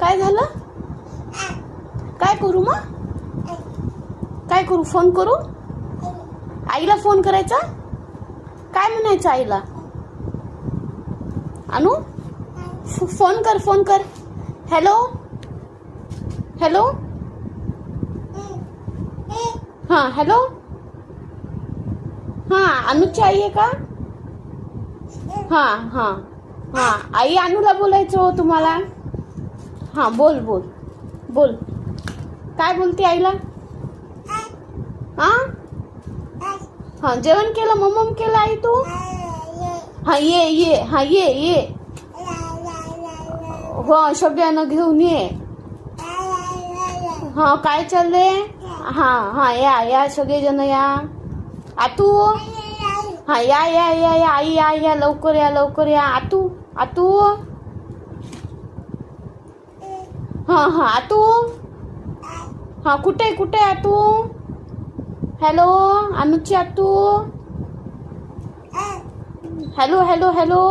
काय झालं? काय करू मग? काय करू? फोन करू? आईला फोन करायचा? काय म्हणायचं आईला? अनु फोन कर, फोन कर. Hello hello. हां हॅलो. हां अनुची आई आहे का? हां हां हां आई अनुला बोलायचं हो तुम्हाला. हां बोल बोल बोल. काय बोलते आईला? हां हां जेवण केलं? मम्मम केलं आई तू? हां ये ये. हां ये ये. हो सगळ्यांना घेऊन ये. हां काय चालले? हां हां या या सगळेजण या. आतू हां या या या या आई या या लवकर या लवकर या. आतू आतू. हां हां आतू. हां कुठे कुठे आतू? हॅलो अनुची आतू. Hello hello hello.